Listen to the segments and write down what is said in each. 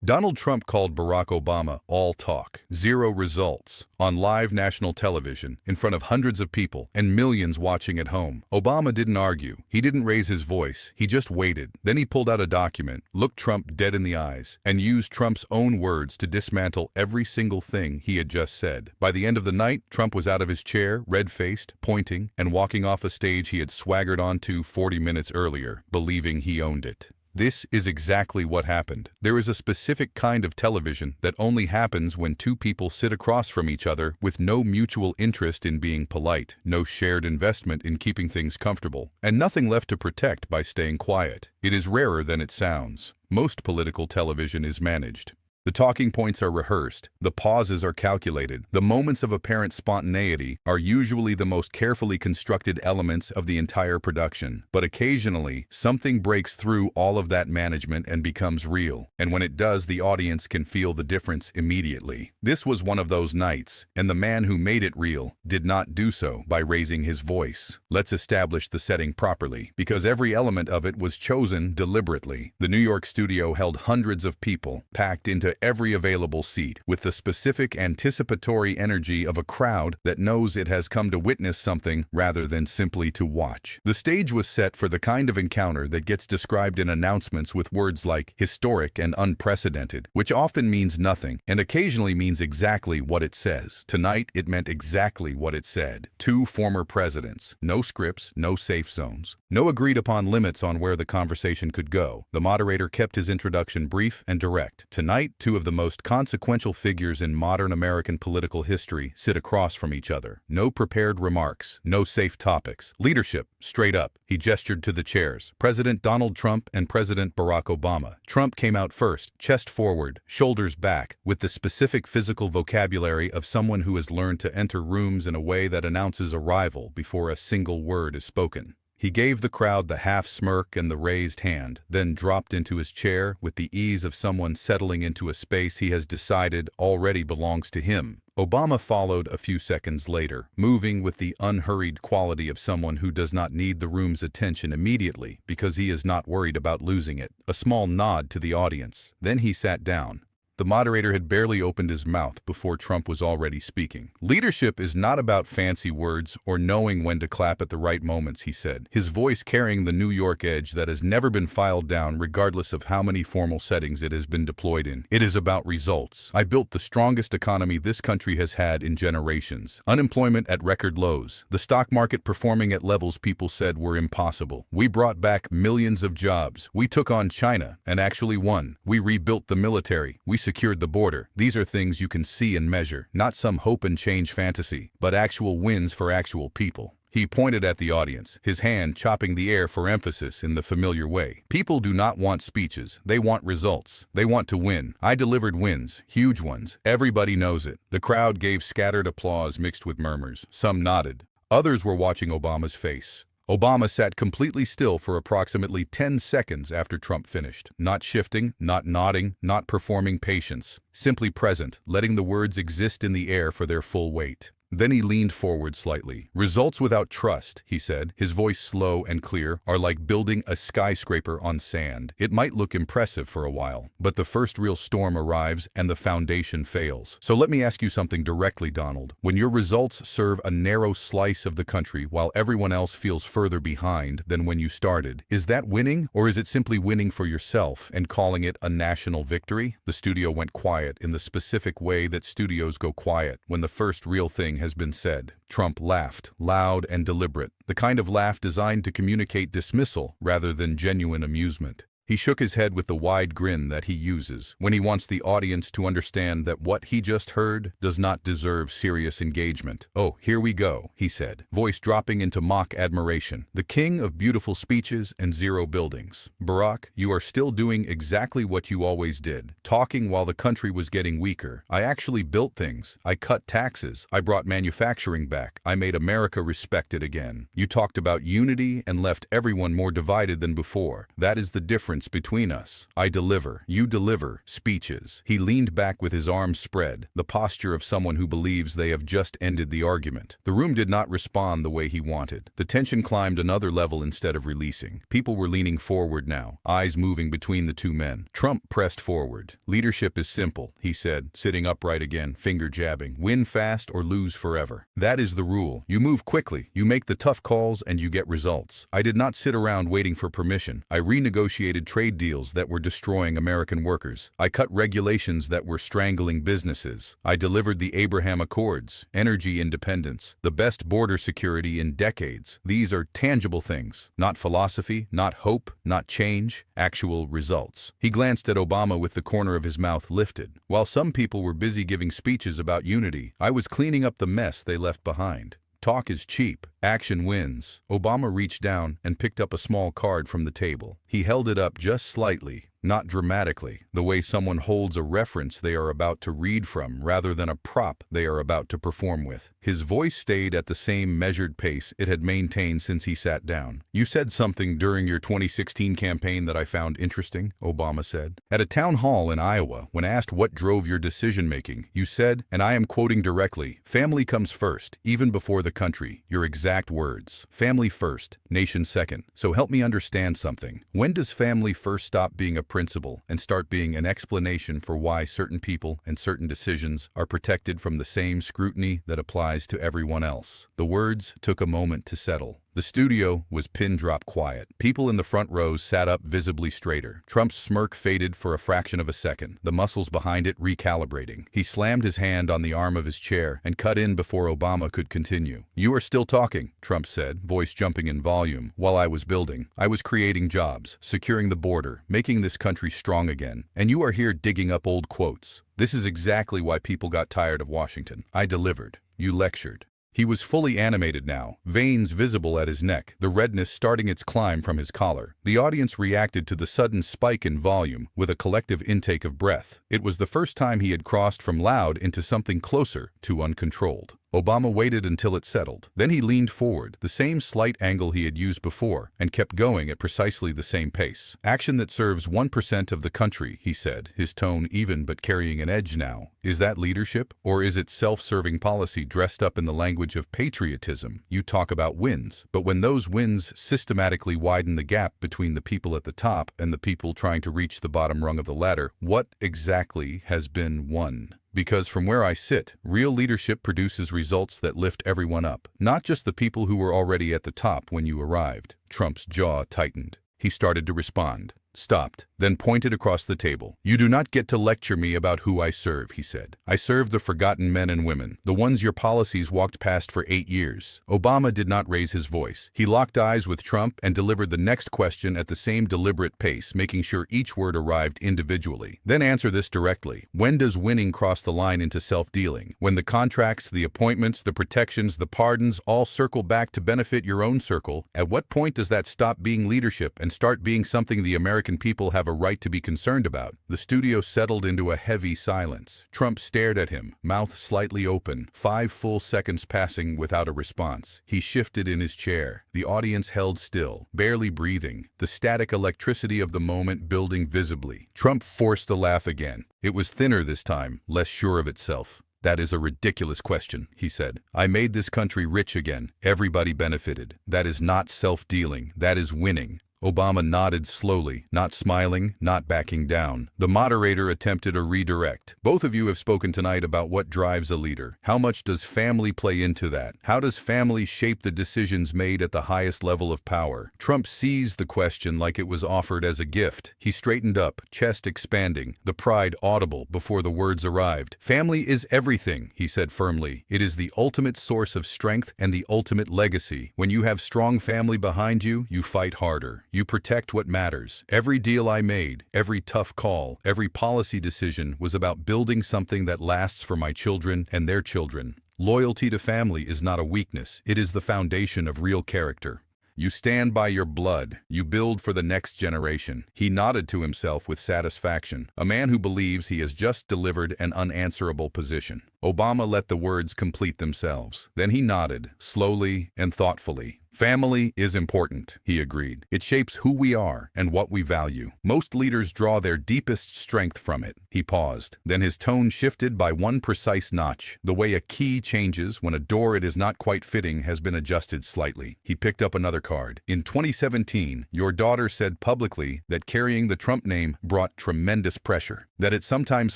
Donald Trump called Barack Obama all talk, zero results, on live national television, in front of hundreds of people and millions watching at home. Obama didn't argue. He didn't raise his voice. He just waited. Then he pulled out a document, looked Trump dead in the eyes, and used Trump's own words to dismantle every single thing he had just said. By the end of the night, Trump was out of his chair, red-faced, pointing, and walking off a stage he had swaggered onto 40 minutes earlier, believing he owned it. This is exactly what happened. There is a specific kind of television that only happens when two people sit across from each other with no mutual interest in being polite, no shared investment in keeping things comfortable, and nothing left to protect by staying quiet. It is rarer than it sounds. Most political television is managed. The talking points are rehearsed, the pauses are calculated, the moments of apparent spontaneity are usually the most carefully constructed elements of the entire production. But occasionally, something breaks through all of that management and becomes real. And when it does, the audience can feel the difference immediately. This was one of those nights, and the man who made it real did not do so by raising his voice. Let's establish the setting properly, because every element of it was chosen deliberately. The New York studio held hundreds of people, packed into every available seat, with the specific anticipatory energy of a crowd that knows it has come to witness something rather than simply to watch. The stage was set for the kind of encounter that gets described in announcements with words like historic and unprecedented, which often means nothing and occasionally means exactly what it says. Tonight, it meant exactly what it said. Two former presidents, no scripts, no safe zones, no agreed-upon limits on where the conversation could go. The moderator kept his introduction brief and direct. Tonight, two of the most consequential figures in modern American political history sit across from each other. No prepared remarks, no safe topics. Leadership, straight up. He gestured to the chairs. President Donald Trump and President Barack Obama. Trump came out first, chest forward, shoulders back, with the specific physical vocabulary of someone who has learned to enter rooms in a way that announces arrival before a single word is spoken. He gave the crowd the half smirk and the raised hand, then dropped into his chair with the ease of someone settling into a space he has decided already belongs to him. Obama followed a few seconds later, moving with the unhurried quality of someone who does not need the room's attention immediately because he is not worried about losing it. A small nod to the audience. Then he sat down. The moderator had barely opened his mouth before Trump was already speaking. Leadership is not about fancy words or knowing when to clap at the right moments, he said, his voice carrying the New York edge that has never been filed down regardless of how many formal settings it has been deployed in. It is about results. I built the strongest economy this country has had in generations. Unemployment at record lows. The stock market performing at levels people said were impossible. We brought back millions of jobs. We took on China and actually won. We rebuilt the military. We secured the border. These are things you can see and measure, not some hope and change fantasy, but actual wins for actual people. He pointed at the audience, his hand chopping the air for emphasis in the familiar way. People do not want speeches. They want results. They want to win. I delivered wins, huge ones. Everybody knows it. The crowd gave scattered applause mixed with murmurs. Some nodded. Others were watching Obama's face. Obama sat completely still for approximately 10 seconds after Trump finished, not shifting, not nodding, not performing patience, simply present, letting the words exist in the air for their full weight. Then he leaned forward slightly. Results without trust, he said, his voice slow and clear, are like building a skyscraper on sand. It might look impressive for a while, but the first real storm arrives and the foundation fails. So let me ask you something directly, Donald. When your results serve a narrow slice of the country while everyone else feels further behind than when you started, is that winning, or is it simply winning for yourself and calling it a national victory? The studio went quiet in the specific way that studios go quiet when the first real thing has been said. Trump laughed, loud and deliberate, the kind of laugh designed to communicate dismissal rather than genuine amusement. He shook his head with the wide grin that he uses when he wants the audience to understand that what he just heard does not deserve serious engagement. "Oh, here we go," he said, voice dropping into mock admiration. "The king of beautiful speeches and zero buildings. Barack, you are still doing exactly what you always did, talking while the country was getting weaker. I actually built things. I cut taxes. I brought manufacturing back. I made America respected again. You talked about unity and left everyone more divided than before. That is the difference difference between us. I deliver, you deliver, speeches. He leaned back with his arms spread, the posture of someone who believes they have just ended the argument. The room did not respond the way he wanted. The tension climbed another level instead of releasing. People were leaning forward now, eyes moving between the two men. Trump pressed forward. Leadership is simple, he said, sitting upright again, finger jabbing. Win fast or lose forever. That is the rule. You move quickly, you make the tough calls, and you get results. I did not sit around waiting for permission. I renegotiated trade deals that were destroying American workers. I cut regulations that were strangling businesses. I delivered the Abraham Accords, energy independence, the best border security in decades. These are tangible things, not philosophy, not hope, not change, actual results. He glanced at Obama with the corner of his mouth lifted. While some people were busy giving speeches about unity, I was cleaning up the mess they left behind. Talk is cheap. Action wins. Obama reached down and picked up a small card from the table. He held it up just slightly, not dramatically, the way someone holds a reference they are about to read from rather than a prop they are about to perform with. His voice stayed at the same measured pace it had maintained since he sat down. You said something during your 2016 campaign that I found interesting, Obama said. At a town hall in Iowa, when asked what drove your decision-making, you said, and I am quoting directly, "Family comes first, even before the country." Your exact words. Family first, nation second. So help me understand something. When does family first stop being a principle and start being an explanation for why certain people and certain decisions are protected from the same scrutiny that applies to everyone else? The words took a moment to settle. The studio was pin-drop quiet. People in the front rows sat up visibly straighter. Trump's smirk faded for a fraction of a second, the muscles behind it recalibrating. He slammed his hand on the arm of his chair and cut in before Obama could continue. "You are still talking," Trump said, voice jumping in volume. "While I was building. I was creating jobs, securing the border, making this country strong again. And you are here digging up old quotes. This is exactly why people got tired of Washington. I delivered. You lectured." He was fully animated now, veins visible at his neck, the redness starting its climb from his collar. The audience reacted to the sudden spike in volume with a collective intake of breath. It was the first time he had crossed from loud into something closer to uncontrolled. Obama waited until it settled. Then he leaned forward, the same slight angle he had used before, and kept going at precisely the same pace. "Action that serves 1% of the country," he said, his tone even but carrying an edge now. "Is that leadership? Or is it self-serving policy dressed up in the language of patriotism? You talk about wins, but when those wins systematically widen the gap between the people at the top and the people trying to reach the bottom rung of the ladder, what exactly has been won?" Because from where I sit, real leadership produces results that lift everyone up, not just the people who were already at the top when you arrived. Trump's jaw tightened. He started to respond, stopped, then pointed across the table. "You do not get to lecture me about who I serve," he said. "I serve the forgotten men and women, the ones your policies walked past for 8 years. Obama did not raise his voice. He locked eyes with Trump and delivered the next question at the same deliberate pace, making sure each word arrived individually. "Then answer this directly. When does winning cross the line into self-dealing? When the contracts, the appointments, the protections, the pardons all circle back to benefit your own circle? At what point does that stop being leadership and start being something the American people have a right to be concerned about?" The studio settled into a heavy silence. Trump stared at him, mouth slightly open, 5 full seconds passing without a response. He shifted in his chair. The audience held still, barely breathing, the static electricity of the moment building visibly. Trump forced the laugh again. It was thinner this time, less sure of itself. "That is a ridiculous question," he said. "I made this country rich again. Everybody benefited. That is not self-dealing. That is winning." Obama nodded slowly, not smiling, not backing down. The moderator attempted a redirect. "Both of you have spoken tonight about what drives a leader. How much does family play into that? How does family shape the decisions made at the highest level of power?" Trump seized the question like it was offered as a gift. He straightened up, chest expanding, the pride audible before the words arrived. "Family is everything," he said firmly. "It is the ultimate source of strength and the ultimate legacy. When you have strong family behind you, you fight harder. You protect what matters. Every deal I made, every tough call, every policy decision was about building something that lasts for my children and their children. Loyalty to family is not a weakness. It is the foundation of real character. You stand by your blood. You build for the next generation." He nodded to himself with satisfaction, a man who believes he has just delivered an unanswerable position. Obama let the words complete themselves. Then he nodded, slowly and thoughtfully. Family is important, he agreed. It shapes who we are and what we value. Most leaders draw their deepest strength from it. He paused. Then his tone shifted by one precise notch. The way a key changes when a door it is not quite fitting has been adjusted slightly. He picked up another card. In 2017, your daughter said publicly that carrying the Trump name brought tremendous pressure, that it sometimes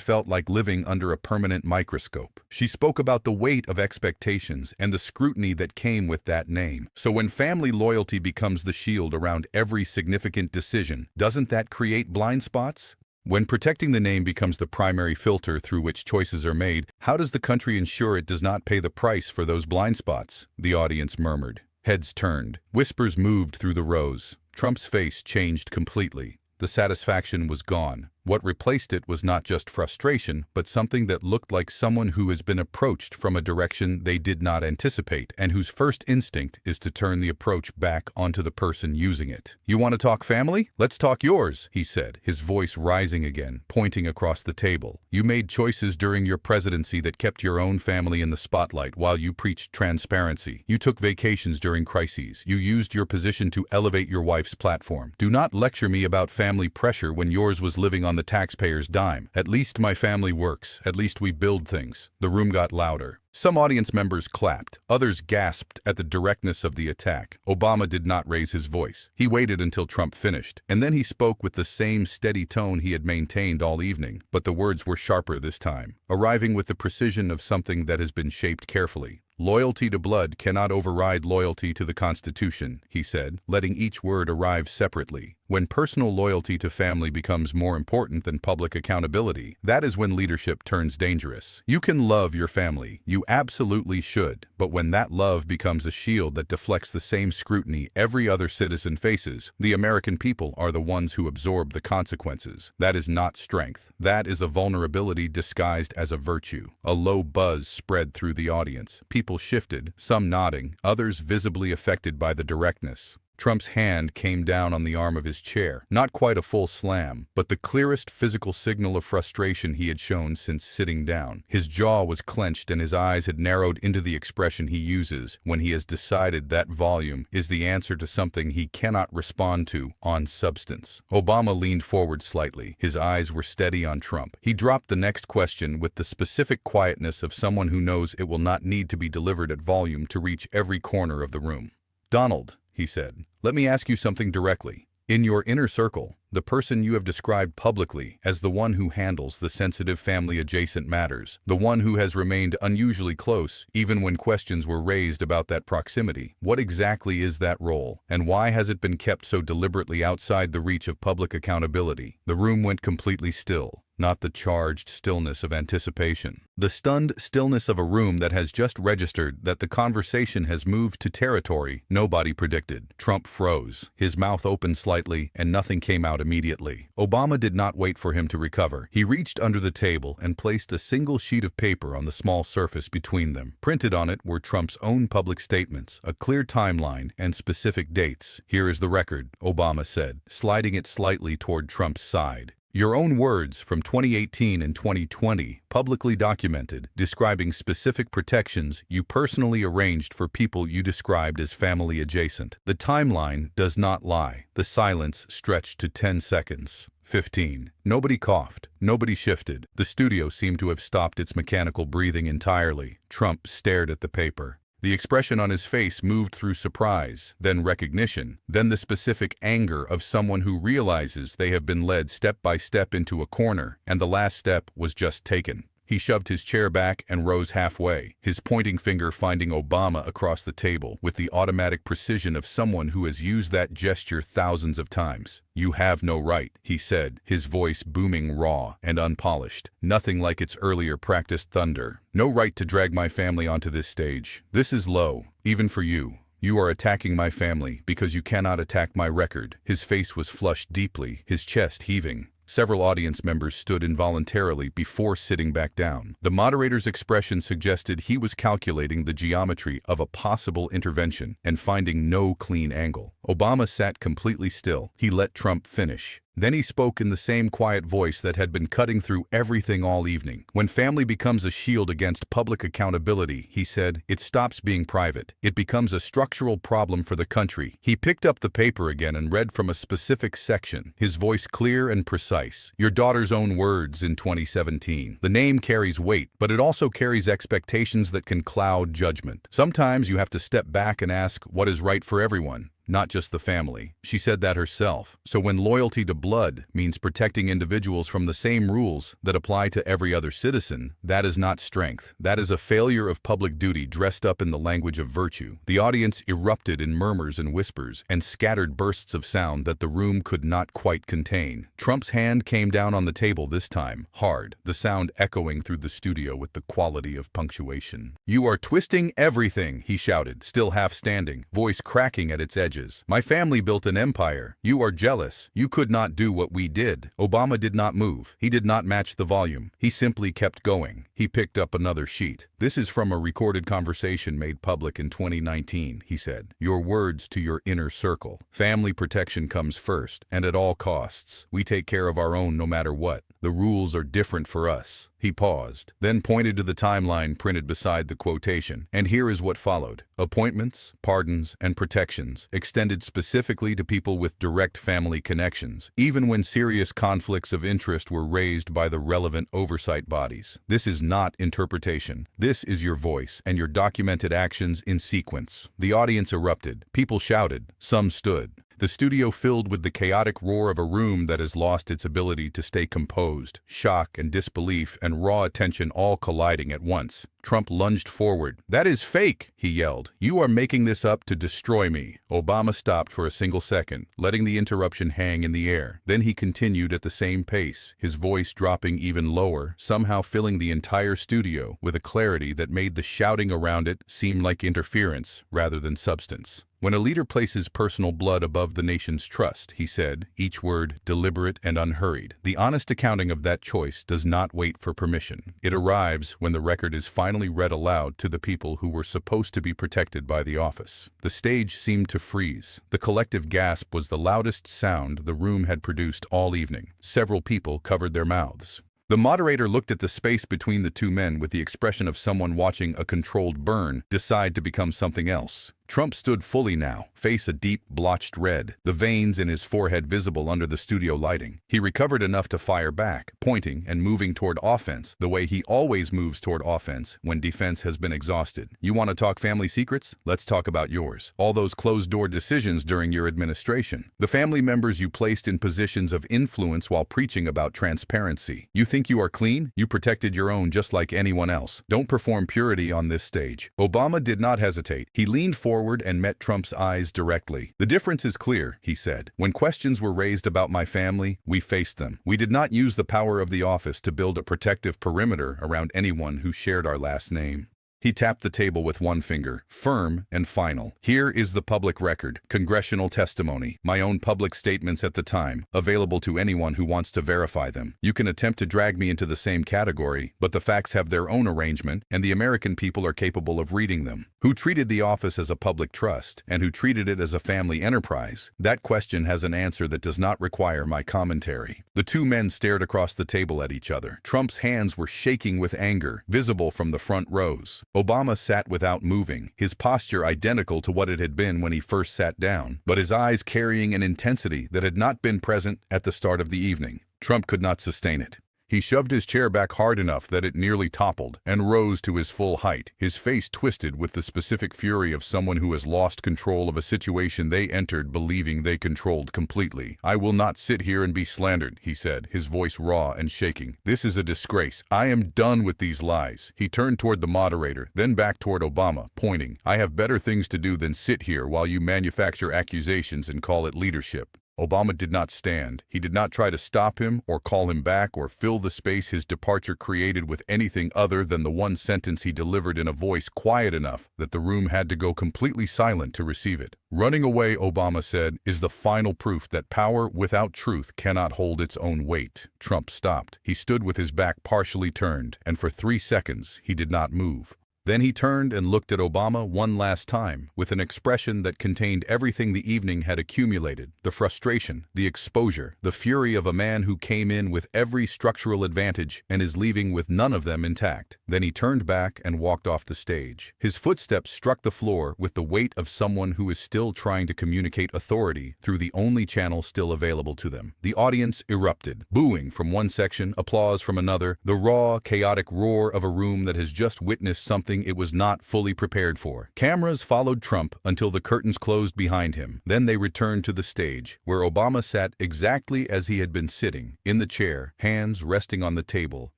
felt like living under a permanent microscope. She spoke about the weight of expectations and the scrutiny that came with that name. So when family loyalty becomes the shield around every significant decision, doesn't that create blind spots? When protecting the name becomes the primary filter through which choices are made, how does the country ensure it does not pay the price for those blind spots? The audience murmured. Heads turned. Whispers moved through the rows. Trump's face changed completely. The satisfaction was gone. What replaced it was not just frustration, but something that looked like someone who has been approached from a direction they did not anticipate, and whose first instinct is to turn the approach back onto the person using it. You want to talk family? Let's talk yours, he said, his voice rising again, pointing across the table. You made choices during your presidency that kept your own family in the spotlight while you preached transparency. You took vacations during crises. You used your position to elevate your wife's platform. Do not lecture me about family pressure when yours was living on the taxpayer's dime. At least my family works. At least we build things. The room got louder. Some audience members clapped. Others gasped at the directness of the attack. Obama did not raise his voice. He waited until Trump finished, and then he spoke with the same steady tone he had maintained all evening, but the words were sharper this time, arriving with the precision of something that has been shaped carefully. Loyalty to blood cannot override loyalty to the Constitution, he said, letting each word arrive separately. When personal loyalty to family becomes more important than public accountability, that is when leadership turns dangerous. You can love your family. You absolutely should. But when that love becomes a shield that deflects the same scrutiny every other citizen faces, the American people are the ones who absorb the consequences. That is not strength. That is a vulnerability disguised as a virtue. A low buzz spread through the audience. People shifted, some nodding, others visibly affected by the directness. Trump's hand came down on the arm of his chair, not quite a full slam, but the clearest physical signal of frustration he had shown since sitting down. His jaw was clenched and his eyes had narrowed into the expression he uses when he has decided that volume is the answer to something he cannot respond to on substance. Obama leaned forward slightly. His eyes were steady on Trump. He dropped the next question with the specific quietness of someone who knows it will not need to be delivered at volume to reach every corner of the room. Donald, he said, let me ask you something directly. In your inner circle, the person you have described publicly as the one who handles the sensitive family-adjacent matters, the one who has remained unusually close even when questions were raised about that proximity, what exactly is that role, and why has it been kept so deliberately outside the reach of public accountability? The room went completely still. Not the charged stillness of anticipation. The stunned stillness of a room that has just registered that the conversation has moved to territory nobody predicted. Trump froze. His mouth opened slightly, and nothing came out immediately. Obama did not wait for him to recover. He reached under the table and placed a single sheet of paper on the small surface between them. Printed on it were Trump's own public statements, a clear timeline, and specific dates. Here is the record, Obama said, sliding it slightly toward Trump's side. Your own words from 2018 and 2020, publicly documented, describing specific protections you personally arranged for people you described as family adjacent. The timeline does not lie. The silence stretched to 10 seconds. 15. Nobody coughed. Nobody shifted. The studio seemed to have stopped its mechanical breathing entirely. Trump stared at the paper. The expression on his face moved through surprise, then recognition, then the specific anger of someone who realizes they have been led step by step into a corner, and the last step was just taken. He shoved his chair back and rose halfway, his pointing finger finding Obama across the table with the automatic precision of someone who has used that gesture thousands of times. You have no right, he said, his voice booming raw and unpolished, nothing like its earlier practiced thunder. No right to drag my family onto this stage. This is low, even for you. You are attacking my family because you cannot attack my record. His face was flushed deeply, his chest heaving. Several audience members stood involuntarily before sitting back down. The moderator's expression suggested he was calculating the geometry of a possible intervention and finding no clean angle. Obama sat completely still. He let Trump finish. Then he spoke in the same quiet voice that had been cutting through everything all evening. When family becomes a shield against public accountability, he said, it stops being private. It becomes a structural problem for the country. He picked up the paper again and read from a specific section, his voice clear and precise. Your daughter's own words in 2017. The name carries weight, but it also carries expectations that can cloud judgment. Sometimes you have to step back and ask what is right for everyone, not just the family. She said that herself. So when loyalty to blood means protecting individuals from the same rules that apply to every other citizen, that is not strength. That is a failure of public duty dressed up in the language of virtue. The audience erupted in murmurs and whispers and scattered bursts of sound that the room could not quite contain. Trump's hand came down on the table this time, hard, the sound echoing through the studio with the quality of punctuation. You are twisting everything, he shouted, still half standing, voice cracking at its edges. My family built an empire. You are jealous. You could not do what we did. Obama did not move. He did not match the volume. He simply kept going. He picked up another sheet. This is from a recorded conversation made public in 2019, he said. Your words to your inner circle. Family protection comes first, and at all costs. We take care of our own no matter what. The rules are different for us. He paused, then pointed to the timeline printed beside the quotation. And here is what followed. Appointments, pardons, and protections extended specifically to people with direct family connections, even when serious conflicts of interest were raised by the relevant oversight bodies. This is not interpretation. This is your voice and your documented actions in sequence. The audience erupted. People shouted. Some stood. The studio filled with the chaotic roar of a room that has lost its ability to stay composed, shock and disbelief and raw attention all colliding at once. Trump lunged forward. That is fake, he yelled. You are making this up to destroy me. Obama stopped for a single second, letting the interruption hang in the air. Then he continued at the same pace, his voice dropping even lower, somehow filling the entire studio with a clarity that made the shouting around it seem like interference rather than substance. When a leader places personal blood above the nation's trust, he said, each word deliberate and unhurried. The honest accounting of that choice does not wait for permission. It arrives when the record is finally read aloud to the people who were supposed to be protected by the office. The stage seemed to freeze. The collective gasp was the loudest sound the room had produced all evening. Several people covered their mouths. The moderator looked at the space between the two men with the expression of someone watching a controlled burn decide to become something else. Trump stood fully now, face a deep, blotched red, the veins in his forehead visible under the studio lighting. He recovered enough to fire back, pointing and moving toward offense, the way he always moves toward offense when defense has been exhausted. You want to talk family secrets? Let's talk about yours. All those closed-door decisions during your administration. The family members you placed in positions of influence while preaching about transparency. You think you are clean? You protected your own just like anyone else. Don't perform purity on this stage. Obama did not hesitate. He leaned forward and met Trump's eyes directly. The difference is clear, he said. When questions were raised about my family, we faced them. We did not use the power of the office to build a protective perimeter around anyone who shared our last name. He tapped the table with one finger, firm and final. Here is the public record, congressional testimony, my own public statements at the time, available to anyone who wants to verify them. You can attempt to drag me into the same category, but the facts have their own arrangement, and the American people are capable of reading them. Who treated the office as a public trust, and who treated it as a family enterprise? That question has an answer that does not require my commentary. The two men stared across the table at each other. Trump's hands were shaking with anger, visible from the front rows. Obama sat without moving, his posture identical to what it had been when he first sat down, but his eyes carrying an intensity that had not been present at the start of the evening. Trump could not sustain it. He shoved his chair back hard enough that it nearly toppled and rose to his full height, his face twisted with the specific fury of someone who has lost control of a situation they entered believing they controlled completely. I will not sit here and be slandered, he said, his voice raw and shaking. This is a disgrace. I am done with these lies. He turned toward the moderator, then back toward Obama, pointing. I have better things to do than sit here while you manufacture accusations and call it leadership. Obama did not stand. He did not try to stop him or call him back or fill the space his departure created with anything other than the one sentence he delivered in a voice quiet enough that the room had to go completely silent to receive it. Running away, Obama said, is the final proof that power without truth cannot hold its own weight. Trump stopped. He stood with his back partially turned, and for 3 seconds he did not move. Then he turned and looked at Obama one last time, with an expression that contained everything the evening had accumulated: the frustration, the exposure, the fury of a man who came in with every structural advantage and is leaving with none of them intact. Then he turned back and walked off the stage. His footsteps struck the floor with the weight of someone who is still trying to communicate authority through the only channel still available to them. The audience erupted, booing from one section, applause from another, the raw, chaotic roar of a room that has just witnessed something it was not fully prepared for. Cameras followed Trump until the curtains closed behind him. Then they returned to the stage, where Obama sat exactly as he had been sitting, in the chair, hands resting on the table,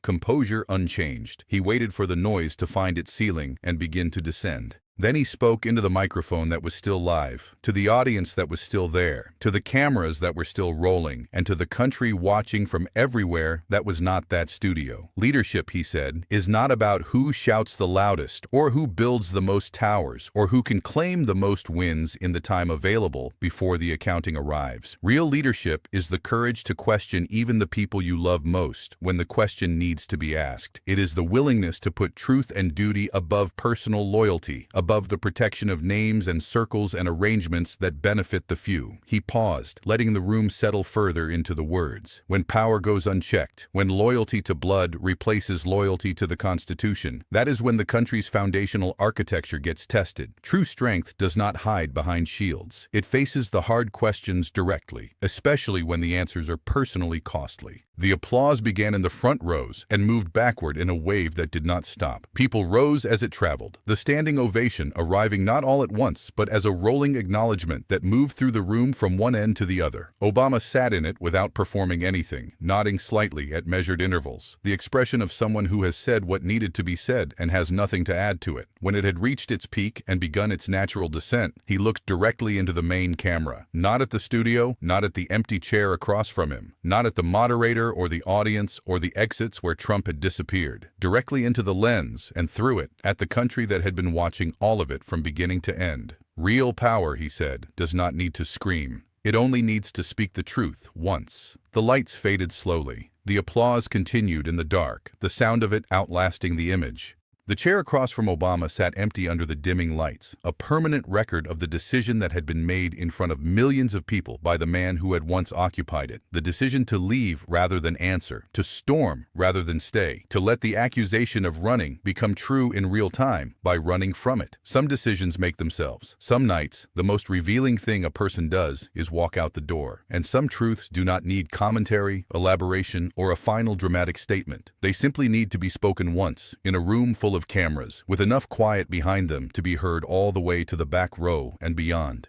composure unchanged. He waited for the noise to find its ceiling and begin to descend. Then he spoke into the microphone that was still live, to the audience that was still there, to the cameras that were still rolling, and to the country watching from everywhere that was not that studio. Leadership, he said, is not about who shouts the loudest, or who builds the most towers, or who can claim the most wins in the time available before the accounting arrives. Real leadership is the courage to question even the people you love most when the question needs to be asked. It is the willingness to put truth and duty above personal loyalty, above the protection of names and circles and arrangements that benefit the few. He paused, letting the room settle further into the words. When power goes unchecked, when loyalty to blood replaces loyalty to the Constitution, that is when the country's foundational architecture gets tested. True strength does not hide behind shields. It faces the hard questions directly, especially when the answers are personally costly. The applause began in the front rows and moved backward in a wave that did not stop. People rose as it traveled, the standing ovation arriving not all at once, but as a rolling acknowledgement that moved through the room from one end to the other. Obama sat in it without performing anything, nodding slightly at measured intervals, the expression of someone who has said what needed to be said and has nothing to add to it. When it had reached its peak and begun its natural descent, he looked directly into the main camera, not at the studio, not at the empty chair across from him, not at the moderator or the audience or the exits where Trump had disappeared, directly into the lens and through it at the country that had been watching all of it from beginning to end. Real power, he said, does not need to scream. It only needs to speak the truth once. The lights faded slowly. The applause continued in the dark, the sound of it outlasting the image. The chair across from Obama sat empty under the dimming lights, a permanent record of the decision that had been made in front of millions of people by the man who had once occupied it. The decision to leave rather than answer, to storm rather than stay, to let the accusation of running become true in real time by running from it. Some decisions make themselves. Some nights, the most revealing thing a person does is walk out the door. And some truths do not need commentary, elaboration, or a final dramatic statement. They simply need to be spoken once, in a room full of cameras, with enough quiet behind them to be heard all the way to the back row and beyond.